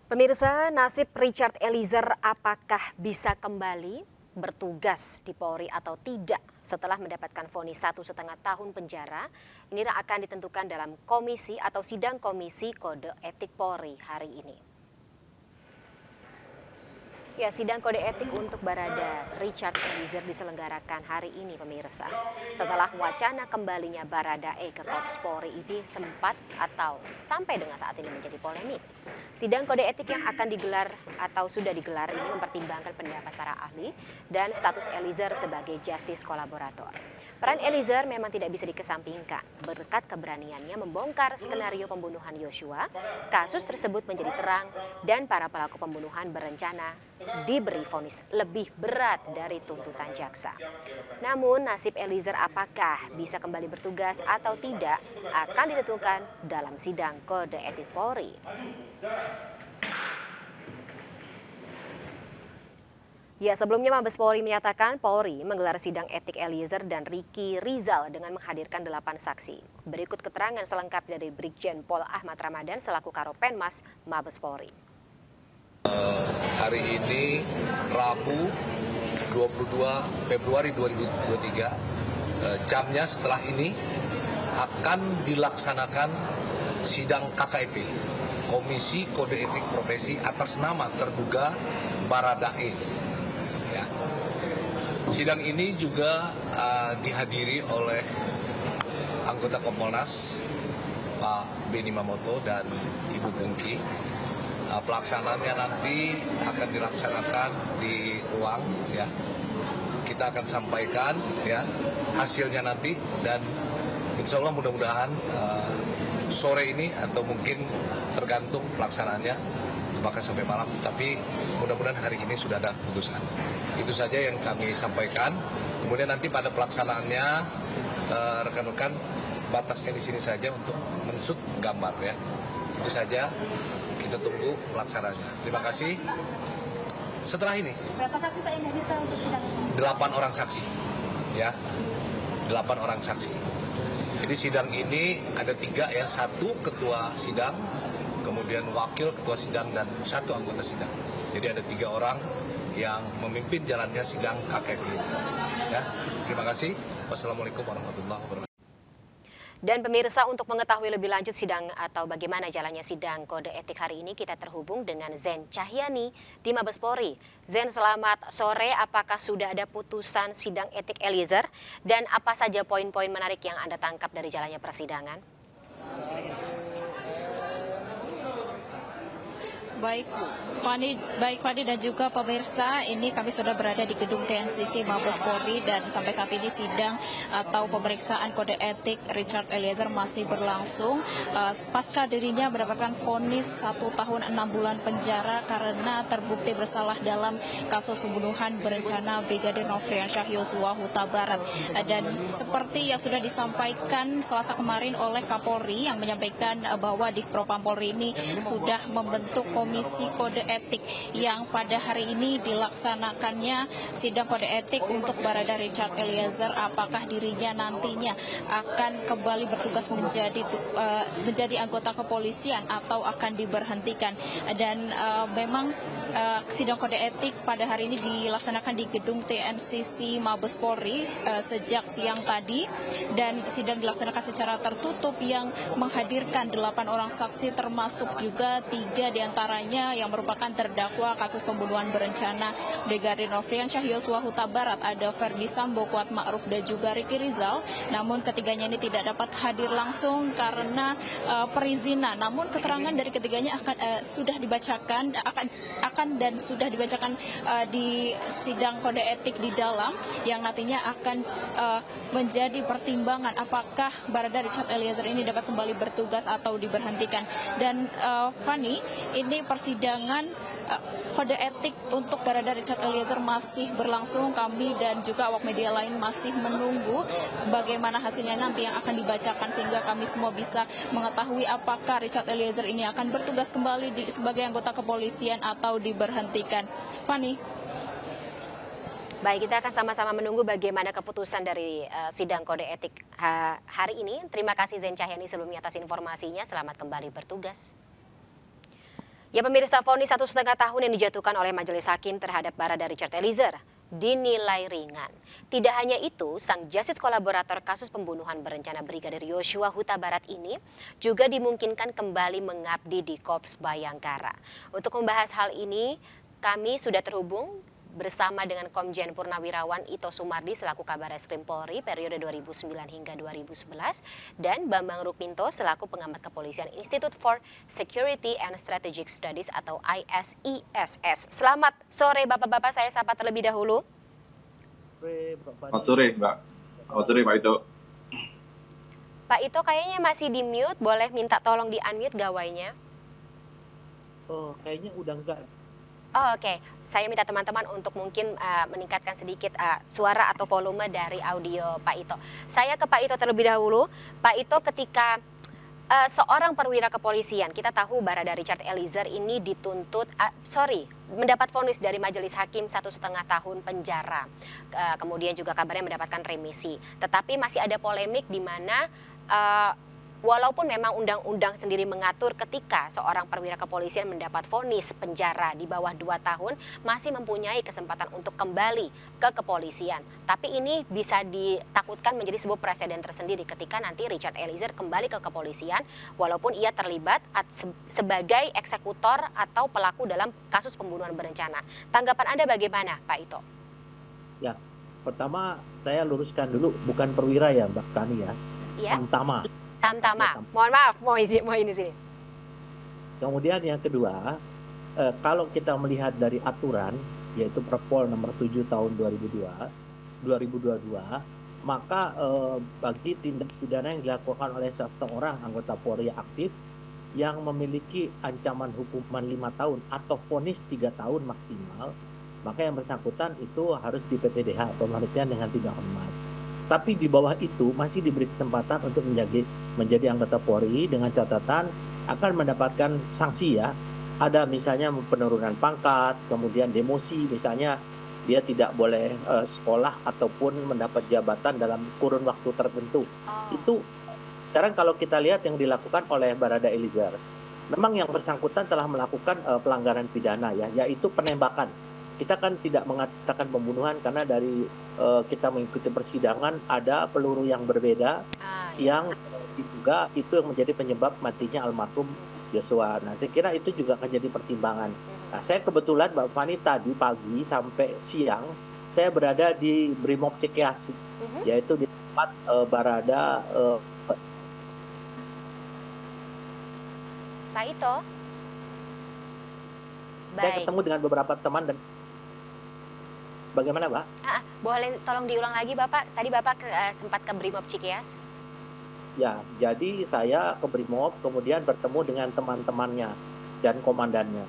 Pemirsa, nasib Richard Eliezer apakah bisa kembali bertugas di Polri atau tidak setelah mendapatkan vonis 1,5 tahun penjara? Ini akan ditentukan dalam komisi atau sidang Komisi Kode Etik Polri hari ini. Ya, sidang kode etik untuk Barada Richard Eliezer diselenggarakan hari ini, pemirsa. Setelah wacana kembalinya Baradae ke Korps Polri ini sempat atau sampai dengan saat ini menjadi polemik. Sidang kode etik yang akan digelar atau sudah digelar ini mempertimbangkan pendapat para ahli dan status Eliezer sebagai justice kolaborator. Peran Eliezer memang tidak bisa dikesampingkan berkat keberaniannya membongkar skenario pembunuhan Yosua. Kasus tersebut menjadi terang dan para pelaku pembunuhan berencana diberi vonis lebih berat dari tuntutan jaksa. Namun nasib Eliezer apakah bisa kembali bertugas atau tidak akan ditentukan dalam sidang kode etik Polri. Ya, sebelumnya Mabes Polri menyatakan Polri menggelar sidang etik Eliezer dan Ricky Rizal dengan menghadirkan 8 saksi. Berikut keterangan selengkapnya dari Brigjen Pol Ahmad Ramadan selaku Karopenmas Mabes Polri. Hari ini Rabu 22 Februari 2023, jamnya setelah ini akan dilaksanakan sidang KKEP, Komisi Kode Etik Profesi atas nama terduga Baradae. Ya. Sidang ini juga dihadiri oleh anggota Kompolnas Pak Beni Mamoto dan Ibu Pungki. Pelaksanaannya nanti akan dilaksanakan di ruang, ya. Kita akan sampaikan ya hasilnya nanti dan insya Allah mudah-mudahan sore ini atau mungkin tergantung pelaksanaannya bahkan sampai malam, tapi mudah-mudahan hari ini sudah ada keputusan. Itu saja yang kami sampaikan. Kemudian nanti pada pelaksanaannya rekan-rekan batasnya di sini saja untuk mensut gambar ya. Itu saja. Kita tunggu pelaksanaannya. Terima kasih. Setelah ini, berapa saksi Pak yang bisa untuk sidang ini? 8 orang saksi, ya, 8 orang saksi. Jadi sidang ini ada 3 ya, 1 ketua sidang, kemudian wakil ketua sidang dan 1 anggota sidang. Jadi ada 3 orang yang memimpin jalannya sidang KKEP ini. Ya, terima kasih. Wassalamualaikum warahmatullahi wabarakatuh. Dan pemirsa, untuk mengetahui lebih lanjut sidang atau bagaimana jalannya sidang kode etik hari ini, kita terhubung dengan Zen Cahyani di Mabes Polri. Zen, selamat sore. Apakah sudah ada putusan sidang etik Eliezer? Dan apa saja poin-poin menarik yang Anda tangkap dari jalannya persidangan? Baik Fani dan juga pemirsa, ini kami sudah berada di gedung TNCC Mabes Polri dan sampai saat ini sidang atau pemeriksaan kode etik Richard Eliezer masih berlangsung pasca dirinya mendapatkan vonis 1 tahun 6 bulan penjara karena terbukti bersalah dalam kasus pembunuhan berencana Brigadir Nofriansyah Yosua Huta Barat. Dan seperti yang sudah disampaikan Selasa kemarin oleh Kapolri yang menyampaikan bahwa di Propam Polri ini sudah membentuk Komisi Kode Etik yang pada hari ini dilaksanakannya sidang kode etik untuk Barada Richard Eliezer, apakah dirinya nantinya akan kembali bertugas menjadi anggota kepolisian atau akan diberhentikan. Dan memang sidang kode etik pada hari ini dilaksanakan di gedung TNCC Mabes Polri sejak siang tadi, dan sidang dilaksanakan secara tertutup yang menghadirkan 8 orang saksi termasuk juga 3 diantaranya yang merupakan terdakwa kasus pembunuhan berencana Brigadir Nofriansyah Yosua Huta Barat, ada Ferdi Sambo, Kuat Ma'ruf dan juga Ricky Rizal. Namun ketiganya ini tidak dapat hadir langsung karena perizinan. Namun keterangan dari ketiganya sudah dibacakan sudah dibacakan di sidang kode etik di dalam, yang nantinya akan menjadi pertimbangan apakah Barada Richard Eliezer ini dapat kembali bertugas atau diberhentikan. Dan Fani, ini persidangan kode etik untuk Barada Richard Eliezer masih berlangsung. Kami dan juga awak media lain masih menunggu bagaimana hasilnya nanti yang akan dibacakan, sehingga kami semua bisa mengetahui apakah Richard Eliezer ini akan bertugas kembali sebagai anggota kepolisian atau diberhentikan. Fani. Baik, kita akan sama-sama menunggu bagaimana keputusan dari sidang kode etik hari ini. Terima kasih Zen Cahyani sebelumnya atas informasinya. Selamat kembali bertugas. Ya pemirsa, vonis 1,5 tahun yang dijatuhkan oleh Majelis Hakim terhadap Barada Richard Eliezer dinilai ringan. Tidak hanya itu, sang justice kolaborator kasus pembunuhan berencana Brigadir Yosua Huta Barat ini juga dimungkinkan kembali mengabdi di Korps Bayangkara. Untuk membahas hal ini, kami sudah terhubung bersama dengan Komjen Purnawirawan Ito Sumardi selaku Kabareskrim Polri periode 2009 hingga 2011 dan Bambang Rukminto selaku pengamat kepolisian Institute for Security and Strategic Studies atau ISISS. Selamat sore Bapak-bapak, saya sapa terlebih dahulu. Selamat sore Mbak. Selamat sore Pak Ito. Pak Ito kayaknya masih di mute, boleh minta tolong di unmute gawainya. Oh, kayaknya udah enggak. Oh, oke. Saya minta teman-teman untuk mungkin meningkatkan sedikit suara atau volume dari audio Pak Ito. Saya ke Pak Ito terlebih dahulu. Pak Ito, ketika seorang perwira kepolisian, kita tahu Barada Richard Eliezer ini dituntut, mendapat vonis dari Majelis Hakim 1,5 tahun penjara. Kemudian juga kabarnya mendapatkan remisi. Tetapi masih ada polemik di mana walaupun memang undang-undang sendiri mengatur ketika seorang perwira kepolisian mendapat vonis penjara di bawah 2 tahun masih mempunyai kesempatan untuk kembali ke kepolisian. Tapi ini bisa ditakutkan menjadi sebuah presiden tersendiri ketika nanti Richard Eliezer kembali ke kepolisian walaupun ia terlibat sebagai eksekutor atau pelaku dalam kasus pembunuhan berencana. Tanggapan Anda bagaimana, Pak Ito? Ya, pertama saya luruskan dulu, bukan perwira ya Mbak Tani ya. Iya. Tamtama. Mohon maaf, mau ini sini. Kemudian yang kedua, kalau kita melihat dari aturan, yaitu Perpol nomor 7 tahun 2022, maka bagi tindak pidana yang dilakukan oleh seorang anggota Polri aktif yang memiliki ancaman hukuman 5 tahun atau vonis 3 tahun maksimal, maka yang bersangkutan itu harus di PTDH atau pengertian dengan tidak hormat. Tapi di bawah itu masih diberi kesempatan untuk menjadi anggota Polri dengan catatan akan mendapatkan sanksi ya. Ada misalnya penurunan pangkat, kemudian demosi, misalnya dia tidak boleh sekolah ataupun mendapat jabatan dalam kurun waktu tertentu. Itu sekarang kalau kita lihat yang dilakukan oleh Barada Eliezer, memang yang bersangkutan telah melakukan pelanggaran pidana ya, yaitu penembakan. Kita kan tidak mengatakan pembunuhan karena dari kita mengikuti persidangan ada peluru yang berbeda yang diduga itu yang menjadi penyebab matinya almarhum Yosua. Nah, saya kira itu juga akan jadi pertimbangan. Nah, saya kebetulan Mbak Fani tadi pagi sampai siang saya berada di Brimob Cikeas, yaitu di tempat Barada. Pak Ito. Saya ketemu dengan beberapa teman dan bagaimana, Mbak? Boleh tolong diulang lagi, Bapak? Tadi Bapak sempat ke Brimob Cikeas? Ya, jadi saya ke Brimob, kemudian bertemu dengan teman-temannya dan komandannya.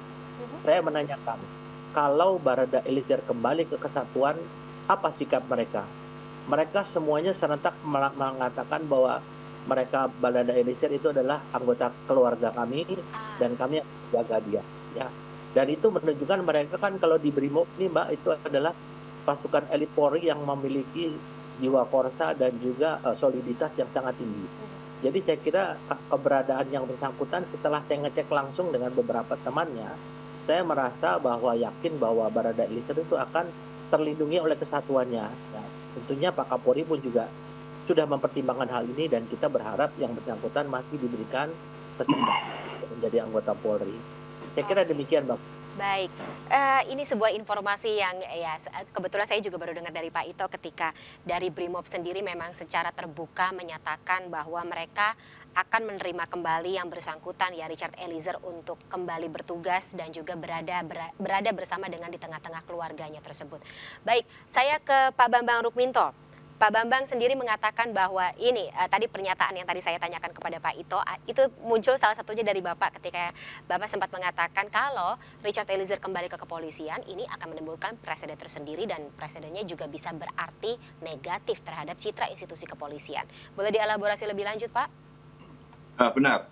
Saya menanyakan, kalau Barada Eliezer kembali ke kesatuan, apa sikap mereka? Mereka semuanya serentak mengatakan bahwa mereka Barada Eliezer itu adalah anggota keluarga kami dan kami jaga dia. Ya. Dan itu menunjukkan mereka kan kalau di Brimob ini Mbak itu adalah pasukan elit Polri yang memiliki jiwa korsa dan juga soliditas yang sangat tinggi. Jadi saya kira keberadaan yang bersangkutan setelah saya ngecek langsung dengan beberapa temannya, saya merasa bahwa yakin bahwa Barada Eliezer itu akan terlindungi oleh kesatuannya. Nah, tentunya Pak Kapolri pun juga sudah mempertimbangkan hal ini dan kita berharap yang bersangkutan masih diberikan kesempatan menjadi anggota Polri. Saya kira demikian, Bang. Baik, ini sebuah informasi yang ya kebetulan saya juga baru dengar dari Pak Ito ketika dari Brimob sendiri memang secara terbuka menyatakan bahwa mereka akan menerima kembali yang bersangkutan ya Richard Eliezer untuk kembali bertugas dan juga berada bersama dengan di tengah-tengah keluarganya tersebut. Baik, saya ke Pak Bambang Rukminto. Pak Bambang sendiri mengatakan bahwa ini tadi pernyataan yang tadi saya tanyakan kepada Pak Ito itu muncul salah satunya dari Bapak ketika Bapak sempat mengatakan kalau Richard Eliezer kembali ke kepolisian ini akan menimbulkan presiden tersendiri dan presidennya juga bisa berarti negatif terhadap citra institusi kepolisian. Boleh dielaborasi lebih lanjut, Pak? Benar,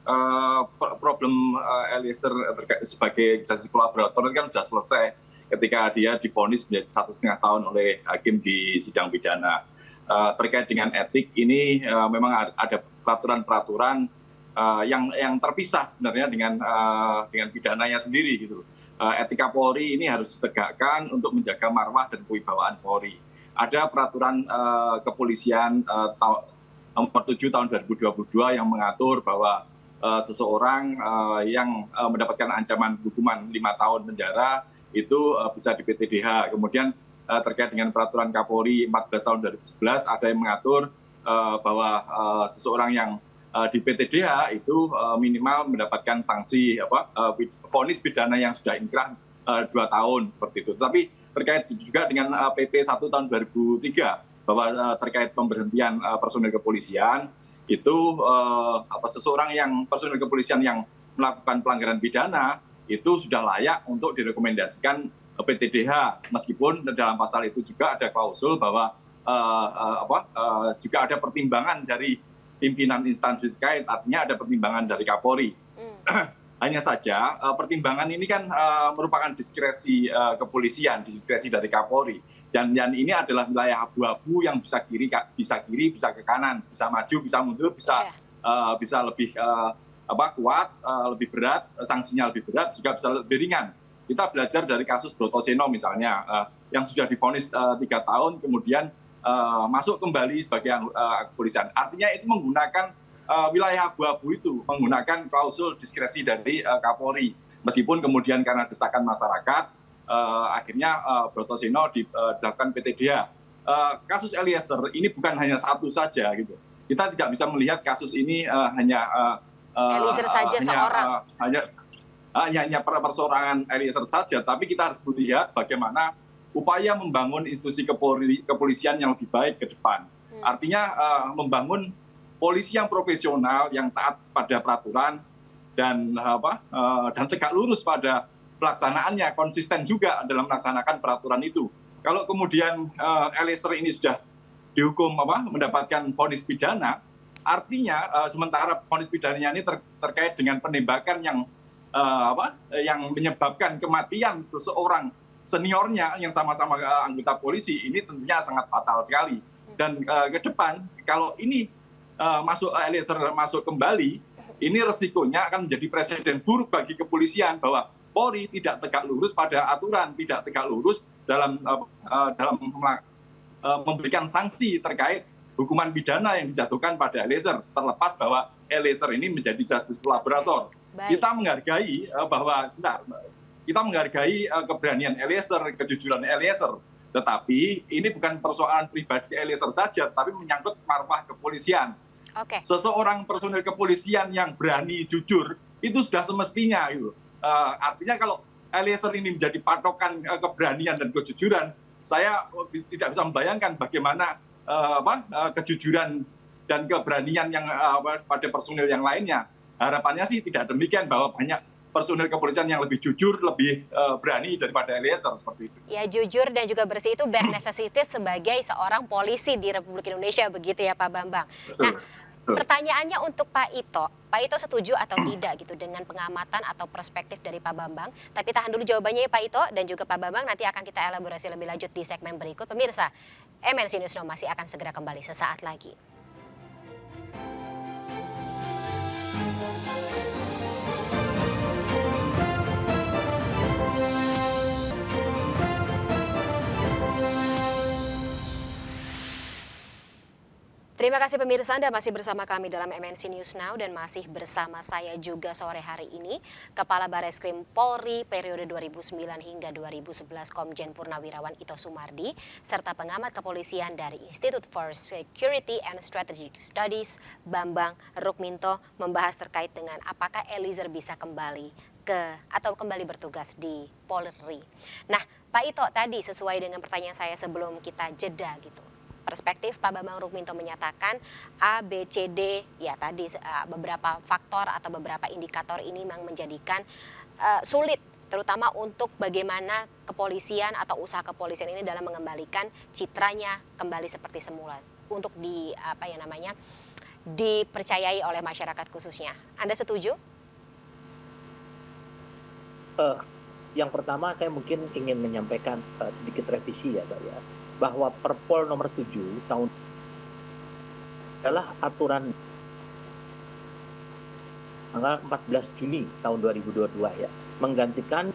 problem Eliezer sebagai justice kolaborator kan sudah selesai ketika dia divonis menjadi 1,5 tahun oleh hakim di sidang pidana. Terkait dengan etik ini memang ada peraturan-peraturan yang terpisah sebenarnya dengan pidananya sendiri gitu. Etika Polri ini harus ditegakkan untuk menjaga marwah dan kewibawaan Polri. Ada peraturan kepolisian nomor 7 tahun 2022 yang mengatur bahwa seseorang yang mendapatkan ancaman hukuman 5 tahun penjara itu bisa di PTDH. Kemudian terkait dengan peraturan Kapolri 14 tahun 2011 ada yang mengatur bahwa seseorang yang di PTDH itu minimal mendapatkan sanksi vonis pidana yang sudah inkrah 2 tahun seperti itu. Tapi terkait juga dengan PP 1 tahun 2003 bahwa terkait pemberhentian personil kepolisian itu personil kepolisian yang melakukan pelanggaran pidana itu sudah layak untuk direkomendasikan PTDH, meskipun dalam pasal itu juga ada klausul bahwa juga ada pertimbangan dari pimpinan instansi terkait, artinya ada pertimbangan dari Kapolri. Hanya saja pertimbangan ini kan merupakan diskresi kepolisian, diskresi dari Kapolri. Dan ini adalah wilayah abu-abu yang bisa kiri, bisa ke kanan, bisa maju, bisa mundur, bisa lebih kuat, lebih berat, sanksinya lebih berat, juga bisa lebih ringan. Kita belajar dari kasus Brotoseno misalnya, yang sudah divonis 3 tahun, kemudian masuk kembali sebagai kepolisian. Artinya itu menggunakan wilayah abu-abu itu, menggunakan klausul diskresi dari Kapolri. Meskipun kemudian karena desakan masyarakat, akhirnya Brotoseno dilakukan PTDH. Kasus Eliezer ini bukan hanya satu saja gitu. Kita tidak bisa melihat kasus ini hanya Eliezer saja seorang. Hanya persorangan Eliezer saja, tapi kita harus melihat bagaimana upaya membangun institusi kepolisian yang lebih baik ke depan. Artinya membangun polisi yang profesional, yang taat pada peraturan dan tegak lurus pada pelaksanaannya, konsisten juga dalam melaksanakan peraturan itu. Kalau kemudian Eliezer ini sudah dihukum mendapatkan vonis pidana, artinya sementara vonis pidananya ini terkait dengan penembakan yang menyebabkan kematian seseorang seniornya yang sama-sama anggota polisi, ini tentunya sangat fatal sekali. Dan ke depan kalau ini Eliezer masuk kembali, ini resikonya akan menjadi presiden buruk bagi kepolisian bahwa Polri tidak tegak lurus pada aturan, tidak tegak lurus dalam memberikan sanksi terkait hukuman pidana yang dijatuhkan pada Eliezer, terlepas bahwa Eliezer ini menjadi justice collaborator. Kita menghargai kita menghargai keberanian Eliezer, kejujuran Eliezer, tetapi ini bukan persoalan pribadi Eliezer saja, tapi menyangkut marwah kepolisian. Seseorang personil kepolisian yang berani jujur itu sudah semestinya gitu. Artinya kalau Eliezer ini menjadi patokan keberanian dan kejujuran, saya tidak bisa membayangkan bagaimana kejujuran dan keberanian yang pada personil yang lainnya. Harapannya sih tidak demikian, bahwa banyak personil kepolisian yang lebih jujur, lebih berani daripada Eliezer seperti itu. Ya, jujur dan juga bersih itu bare necessity sebagai seorang polisi di Republik Indonesia, begitu ya Pak Bambang. Nah, pertanyaannya untuk Pak Ito setuju atau tidak gitu dengan pengamatan atau perspektif dari Pak Bambang? Tapi tahan dulu jawabannya ya Pak Ito dan juga Pak Bambang, nanti akan kita elaborasi lebih lanjut di segmen berikut. Pemirsa, MNC News Now masih akan segera kembali sesaat lagi. Terima kasih pemirsa, Anda masih bersama kami dalam MNC News Now dan masih bersama saya juga sore hari ini, Kepala Bareskrim Polri periode 2009 hingga 2011 Komjen Purnawirawan Ito Sumardi, serta pengamat kepolisian dari Institute for Security and Strategic Studies Bambang Rukminto, membahas terkait dengan apakah Eliezer bisa kembali bertugas di Polri. Nah, Pak Ito tadi sesuai dengan pertanyaan saya sebelum kita jeda gitu. Perspektif Pak Bambang Rukminto menyatakan A, B, C, D, ya tadi beberapa faktor atau beberapa indikator ini memang menjadikan sulit, terutama untuk bagaimana kepolisian atau usaha kepolisian ini dalam mengembalikan citranya kembali seperti semula untuk dipercayai oleh masyarakat khususnya. Anda setuju? Yang pertama saya mungkin ingin menyampaikan sedikit revisi ya Mbak ya, bahwa Perpol nomor 7 tahun adalah aturan tanggal 14 Juni tahun 2022 ya, menggantikan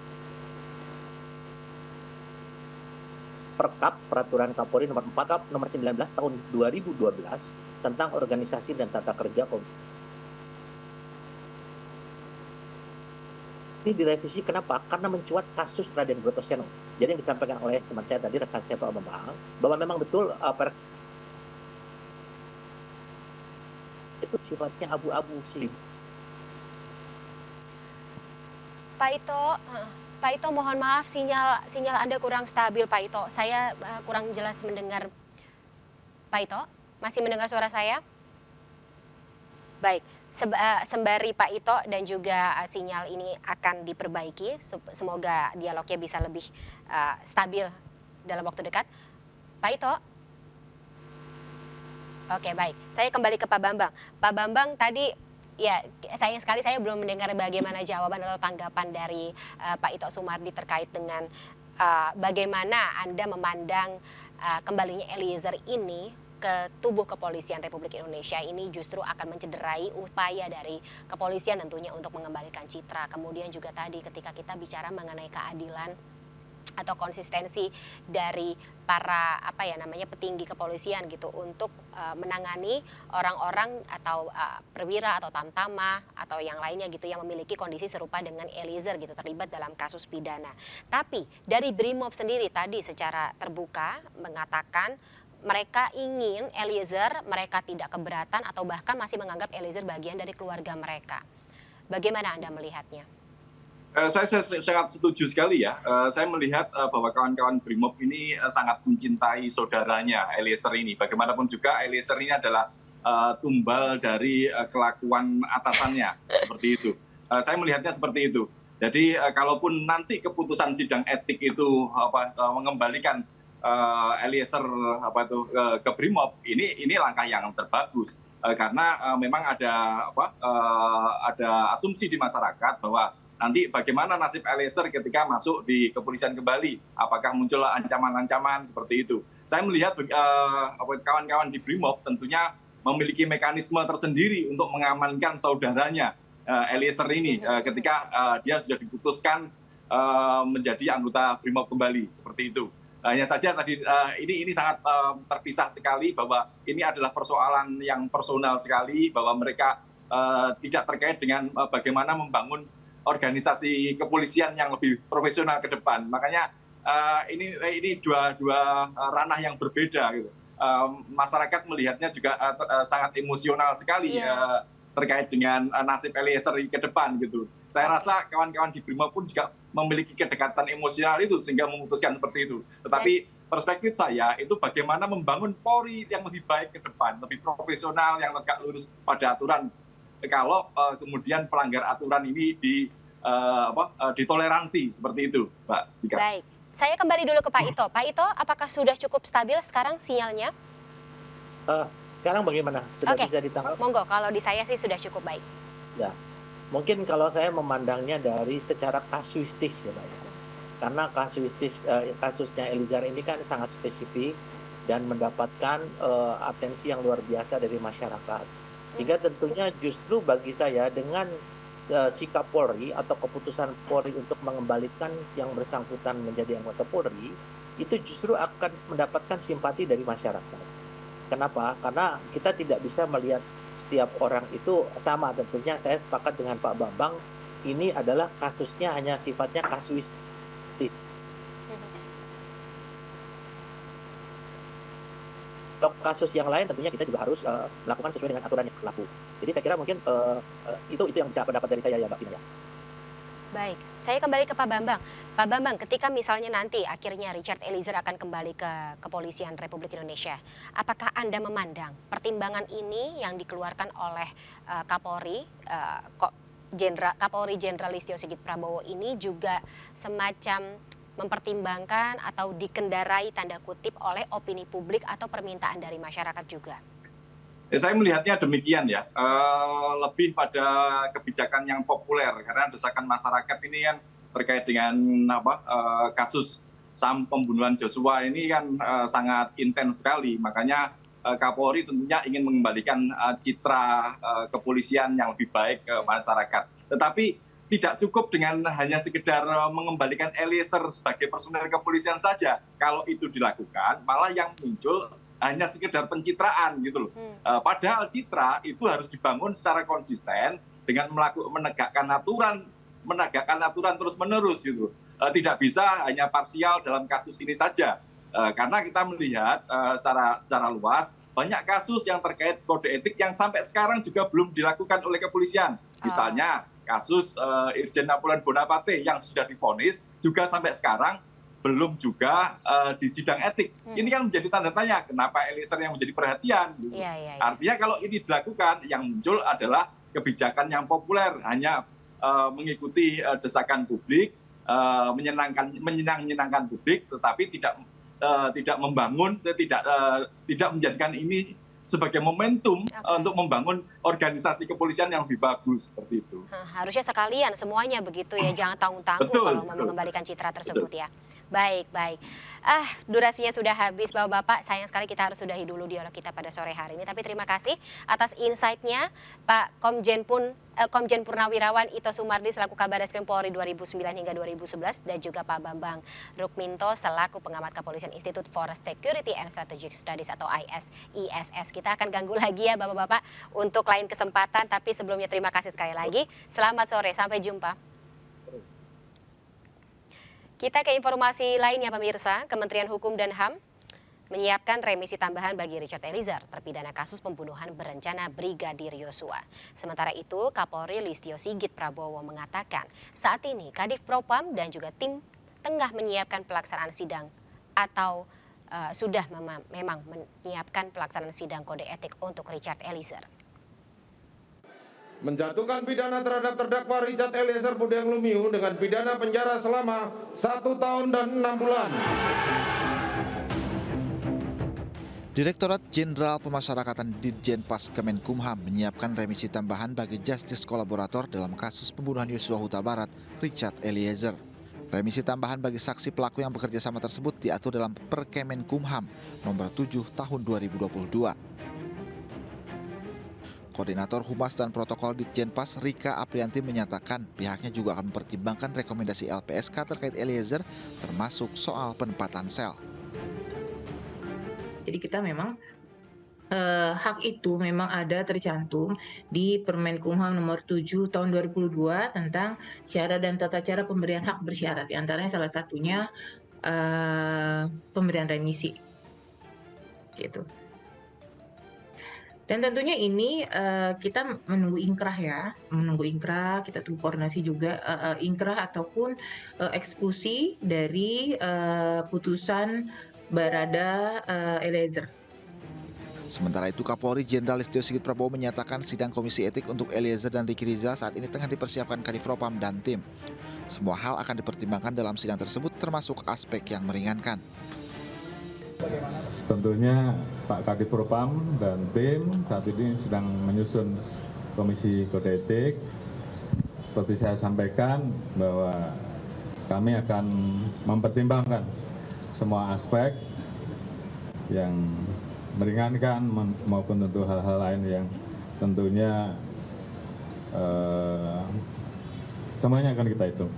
Perkap Peraturan Kapolri nomor 4 Kap nomor 19 tahun 2012 tentang organisasi dan tata kerja Polri. Ini direvisi kenapa? Karena mencuat kasus Raden Brotoseno. Jadi yang disampaikan oleh teman saya tadi, rekan saya Pak Bambang, bahwa memang betul itu sifatnya abu-abu sih. Pak Ito, mohon maaf sinyal Anda kurang stabil, Pak Ito. Saya kurang jelas mendengar. Pak Ito, masih mendengar suara saya? Baik, sembari Pak Ito dan juga sinyal ini akan diperbaiki, semoga dialognya bisa lebih stabil dalam waktu dekat. Pak Ito? Oke, baik. Saya kembali ke Pak Bambang. Pak Bambang tadi, ya sayang sekali saya belum mendengar bagaimana jawaban atau tanggapan dari Pak Ito Sumardi terkait dengan bagaimana Anda memandang kembalinya Eliezer ini ke tubuh kepolisian Republik Indonesia ini justru akan mencederai upaya dari kepolisian tentunya untuk mengembalikan citra. Kemudian juga tadi ketika kita bicara mengenai keadilan atau konsistensi dari para petinggi kepolisian gitu untuk menangani orang-orang atau perwira atau tamtama atau yang lainnya gitu yang memiliki kondisi serupa dengan Eliezer gitu terlibat dalam kasus pidana. Tapi dari Brimob sendiri tadi secara terbuka mengatakan mereka ingin Eliezer, mereka tidak keberatan atau bahkan masih menganggap Eliezer bagian dari keluarga mereka. Bagaimana Anda melihatnya? Saya sangat setuju sekali ya. Saya melihat bahwa kawan-kawan Brimob ini sangat mencintai saudaranya Eliezer ini. Bagaimanapun juga Eliezer ini adalah tumbal dari kelakuan atasannya seperti itu. Saya melihatnya seperti itu. Jadi kalaupun nanti keputusan sidang etik itu mengembalikan Eliezer ke Brimob, ini langkah yang terbagus karena memang ada asumsi di masyarakat bahwa nanti bagaimana nasib Eliezer ketika masuk di kepolisian kembali, apakah muncul ancaman-ancaman seperti itu. Saya melihat kawan-kawan di Brimob tentunya memiliki mekanisme tersendiri untuk mengamankan saudaranya Eliezer ini ketika dia sudah diputuskan menjadi anggota Brimob kembali seperti itu. Hanya saja tadi ini sangat terpisah sekali bahwa ini adalah persoalan yang personal sekali, bahwa mereka tidak terkait dengan bagaimana membangun organisasi kepolisian yang lebih profesional ke depan. Makanya ini dua ranah yang berbeda gitu. Masyarakat melihatnya juga sangat emosional sekali terkait dengan nasib Eliezer ke depan gitu. Saya rasa kawan-kawan di Brimob pun juga memiliki kedekatan emosional itu sehingga memutuskan seperti itu. Tetapi perspektif saya itu bagaimana membangun Polri yang lebih baik ke depan, lebih profesional, yang tegak lurus pada aturan. Kalau kemudian pelanggar aturan ini ditoleransi seperti itu, Mbak Dika. Baik, saya kembali dulu ke Pak Ito. Pak Ito, apakah sudah cukup stabil sekarang sinyalnya? Sekarang bagaimana? Sudah bisa ditangkap? Monggo, kalau di saya sih sudah cukup baik. Ya, mungkin kalau saya memandangnya dari secara kasuistis ya Pak. Karena kasusnya Eliezer ini kan sangat spesifik dan mendapatkan atensi yang luar biasa dari masyarakat. Sehingga tentunya justru bagi saya dengan sikap Polri atau keputusan Polri untuk mengembalikan yang bersangkutan menjadi anggota Polri, itu justru akan mendapatkan simpati dari masyarakat. Kenapa? Karena kita tidak bisa melihat setiap orang itu sama. Tentunya saya sepakat dengan Pak Bambang, ini adalah kasusnya hanya sifatnya kasuistik. Untuk kasus yang lain tentunya kita juga harus melakukan sesuai dengan aturan yang berlaku. Jadi saya kira mungkin itu yang bisa pendapat dari saya ya Mbak Tina. Baik, saya kembali ke Pak Bambang. Pak Bambang, ketika misalnya nanti akhirnya Richard Eliezer akan kembali ke Kepolisian Republik Indonesia, apakah Anda memandang pertimbangan ini yang dikeluarkan oleh Kapolri, Kapolri Jenderal Listio Sigit Prabowo ini juga semacam mempertimbangkan atau dikendarai tanda kutip oleh opini publik atau permintaan dari masyarakat juga? Saya melihatnya demikian ya, lebih pada kebijakan yang populer karena desakan masyarakat ini kan terkait dengan kasus pembunuhan Joshua ini kan sangat intens sekali, makanya Kapolri tentunya ingin mengembalikan citra kepolisian yang lebih baik ke masyarakat. Tetapi tidak cukup dengan hanya sekedar mengembalikan Eliezer sebagai personel kepolisian saja. Kalau itu dilakukan, malah yang muncul hanya sekedar pencitraan gitu loh. Padahal citra itu harus dibangun secara konsisten dengan menegakkan aturan terus-menerus gitu. Tidak bisa hanya parsial dalam kasus ini saja. Karena kita melihat secara luas banyak kasus yang terkait kode etik yang sampai sekarang juga belum dilakukan oleh kepolisian. Misalnya kasus Irjen Napoleon Bonaparte yang sudah divonis juga sampai sekarang belum juga di sidang etik. Ini kan menjadi tanda tanya kenapa Eliezer yang menjadi perhatian. Gitu. Artinya kalau ini dilakukan yang muncul adalah kebijakan yang populer, hanya mengikuti desakan publik, menyenangkan publik, tetapi tidak membangun, tidak menjadikan ini sebagai momentum untuk membangun organisasi kepolisian yang lebih bagus seperti itu. Harusnya sekalian semuanya begitu ya, jangan tanggung-tanggung kalau mau mengembalikan citra tersebut ya. Baik. Durasinya sudah habis Bapak-Bapak, sayang sekali kita harus sudahi dulu dialog kita pada sore hari ini. Tapi terima kasih atas insight-nya Pak Komjen Purnawirawan Ito Sumardi selaku Kabar Reskrim Polri 2009 hingga 2011 dan juga Pak Bambang Rukminto selaku pengamat kepolisian Institute for Security and Strategic Studies atau ISS. Kita akan ganggu lagi ya Bapak-Bapak untuk lain kesempatan, tapi sebelumnya terima kasih sekali lagi. Selamat sore, sampai jumpa. Kita ke informasi lainnya pemirsa, Kementerian Hukum dan HAM menyiapkan remisi tambahan bagi Richard Eliezer, terpidana kasus pembunuhan berencana Brigadir Yosua. Sementara itu, Kapolri Listio Sigit Prabowo mengatakan saat ini Kadif Propam dan juga tim tengah menyiapkan pelaksanaan sidang atau sudah memang menyiapkan pelaksanaan sidang kode etik untuk Richard Eliezer. Menjatuhkan pidana terhadap terdakwa Richard Eliezer Budiang Lumiu dengan pidana penjara selama 1 tahun dan 6 bulan. Direktorat Jenderal Pemasyarakatan Ditjenpas Kemenkumham menyiapkan remisi tambahan bagi justice kolaborator dalam kasus pembunuhan Yosua Huta Barat, Richard Eliezer. Remisi tambahan bagi saksi pelaku yang bekerja sama tersebut diatur dalam Perkemenkumham nomor 7 tahun 2022. Koordinator Humas dan Protokol Ditjenpas Rika Aprianti menyatakan pihaknya juga akan mempertimbangkan rekomendasi LPSK terkait Eliezer termasuk soal penempatan sel. Jadi kita memang hak itu memang ada tercantum di Permenkumham nomor 7 tahun 2002 tentang syarat dan tata cara pemberian hak bersyarat. Di antaranya salah satunya pemberian remisi. Gitu. Dan tentunya ini kita menunggu inkrah ya, kita tunggu koordinasi juga inkrah ataupun eksekusi dari putusan Barada Eliezer. Sementara itu Kapolri Jenderal Listio Sigit Prabowo menyatakan sidang komisi etik untuk Eliezer dan Ricky Rizal saat ini tengah dipersiapkan Kadif Propam dan tim. Semua hal akan dipertimbangkan dalam sidang tersebut termasuk aspek yang meringankan. Tentunya Pak Kadif Propam dan tim saat ini sedang menyusun komisi kode etik. Seperti saya sampaikan bahwa kami akan mempertimbangkan semua aspek yang meringankan maupun tentu hal-hal lain yang tentunya semuanya akan kita hitung.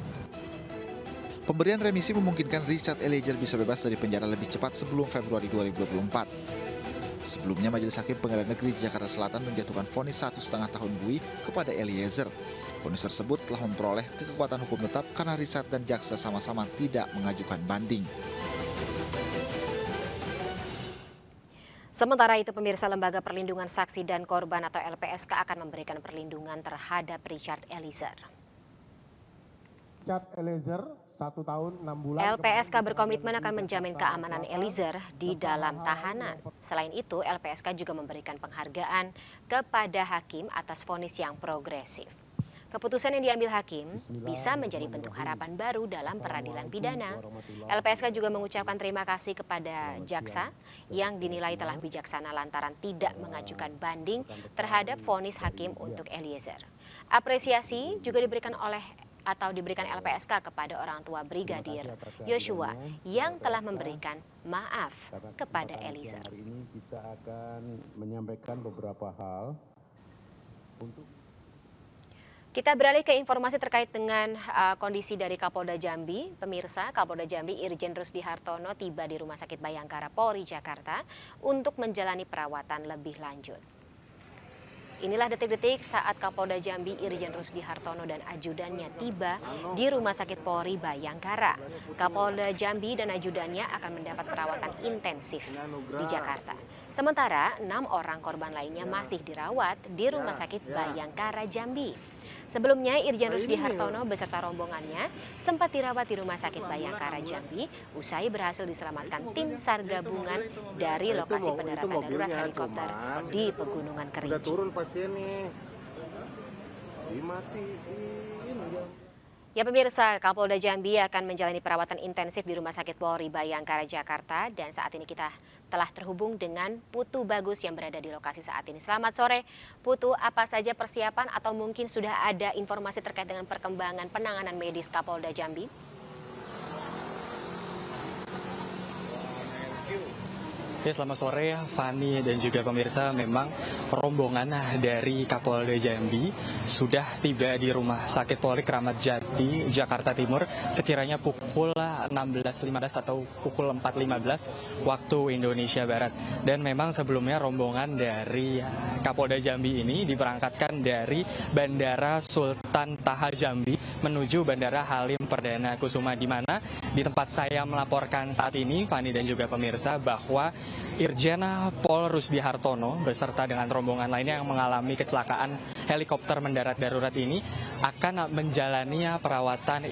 Pemberian remisi memungkinkan Richard Eliezer bisa bebas dari penjara lebih cepat sebelum Februari 2024. Sebelumnya Majelis Hakim Pengadilan Negeri Jakarta Selatan menjatuhkan vonis 1,5 tahun buih kepada Eliezer. Vonis tersebut telah memperoleh kekuatan hukum tetap karena Richard dan jaksa sama-sama tidak mengajukan banding. Sementara itu pemirsa, Lembaga Perlindungan Saksi dan Korban atau LPSK akan memberikan perlindungan terhadap Richard Eliezer. Richard Eliezer 1 tahun 6 bulan. LPSK berkomitmen akan menjamin keamanan Eliezer di dalam tahanan. Selain itu, LPSK juga memberikan penghargaan kepada hakim atas vonis yang progresif. Keputusan yang diambil hakim bisa menjadi bentuk harapan baru dalam peradilan pidana. LPSK juga mengucapkan terima kasih kepada jaksa yang dinilai telah bijaksana lantaran tidak mengajukan banding terhadap vonis hakim untuk Eliezer. Apresiasi juga diberikan oleh atau diberikan LPSK kepada orang tua Brigadir Yosua yang telah memberikan maaf kepada Eliezer. Hari ini kita akan menyampaikan beberapa hal untuk Kita beralih ke informasi terkait dengan kondisi dari Kapolda Jambi. Pemirsa, Kapolda Jambi Irjen Rusdi Hartono tiba di Rumah Sakit Bayangkara Polri Jakarta untuk menjalani perawatan lebih lanjut. Inilah detik-detik saat Kapolda Jambi Irjen Rusdi Hartono dan ajudannya tiba di Rumah Sakit Polri Bayangkara. Kapolda Jambi dan ajudannya akan mendapat perawatan intensif di Jakarta. Sementara 6 orang korban lainnya masih dirawat di Rumah Sakit Bayangkara Jambi. Sebelumnya Irjen Rusdi Hartono beserta rombongannya sempat dirawat di Rumah Sakit Bayangkara Jambi usai berhasil diselamatkan tim SAR gabungan dari lokasi pendaratan darurat helikopter di Pegunungan Kerinci. turun pasiennya. Dimatiin. Ya pemirsa, Kapolda Jambi akan menjalani perawatan intensif di Rumah Sakit Polri Bayangkara Jakarta dan saat ini kita telah terhubung dengan Putu Bagus yang berada di lokasi saat ini. Selamat sore Putu, apa saja persiapan atau mungkin sudah ada informasi terkait dengan perkembangan penanganan medis Kapolda Jambi? Ya, selamat sore Fani dan juga pemirsa. Memang rombongan dari Kapolda Jambi sudah tiba di Rumah Sakit Polri Kramat Jati, Jakarta Timur sekiranya pukul 16.15 atau pukul 4.15 waktu Indonesia Barat. Dan memang sebelumnya rombongan dari Kapolda Jambi ini diberangkatkan dari Bandara Sultan Taha Jambi menuju Bandara Halim Perdana Kusuma, di mana di tempat saya melaporkan saat ini, Fani dan juga pemirsa, bahwa Irjen Pol Rusdi Hartono beserta dengan rombongan lainnya yang mengalami kecelakaan helikopter mendarat darurat ini akan menjalani perawatan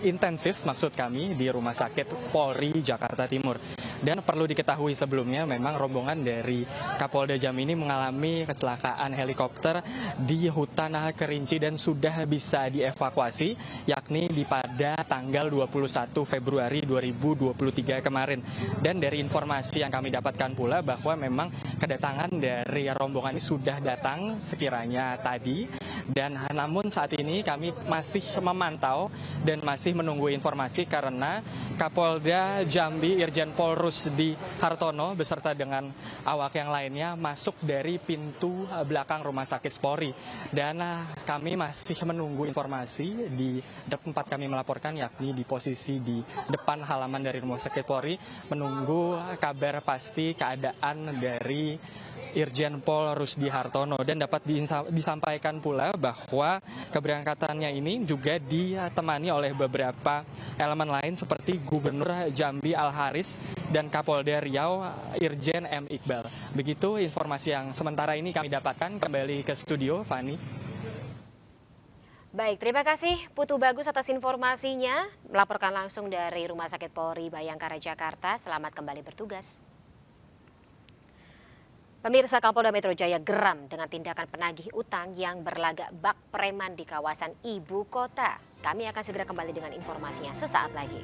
intensif maksud kami di Rumah Sakit Polri Jakarta Timur. Dan perlu diketahui sebelumnya memang rombongan dari Kapolda Jambi ini mengalami kecelakaan helikopter di hutan Kerinci dan sudah bisa dievakuasi yakni pada tanggal 21 Februari 2023 kemarin. Dan dari informasi yang kami dapatkan pula bahwa memang kedatangan dari rombongan ini sudah datang sekiranya tadi, dan namun saat ini kami masih memantau dan masih menunggu informasi karena Kapolda Jambi Irjen Pol Rusdi Hartono beserta dengan awak yang lainnya masuk dari pintu belakang Rumah Sakit Polri, dan kami masih menunggu informasi di tempat kami melaporkan yakni di posisi di depan halaman dari Rumah Sakit Polri menunggu kabar pasti keadaan dari Irjen Pol Rusdi Hartono. Dan dapat disampaikan pula bahwa keberangkatannya ini juga ditemani oleh beberapa elemen lain seperti Gubernur Jambi Al Haris dan Kapolda Riau Irjen M. Iqbal. Begitu informasi yang sementara ini kami dapatkan. Kembali ke studio, Fani. Baik, terima kasih Putu Bagus atas informasinya. Melaporkan langsung dari Rumah Sakit Polri Bayangkara Jakarta. Selamat kembali bertugas. Pemirsa, Kapolda Metro Jaya geram dengan tindakan penagih utang yang berlagak bak preman di kawasan ibu kota. Kami akan segera kembali dengan informasinya sesaat lagi.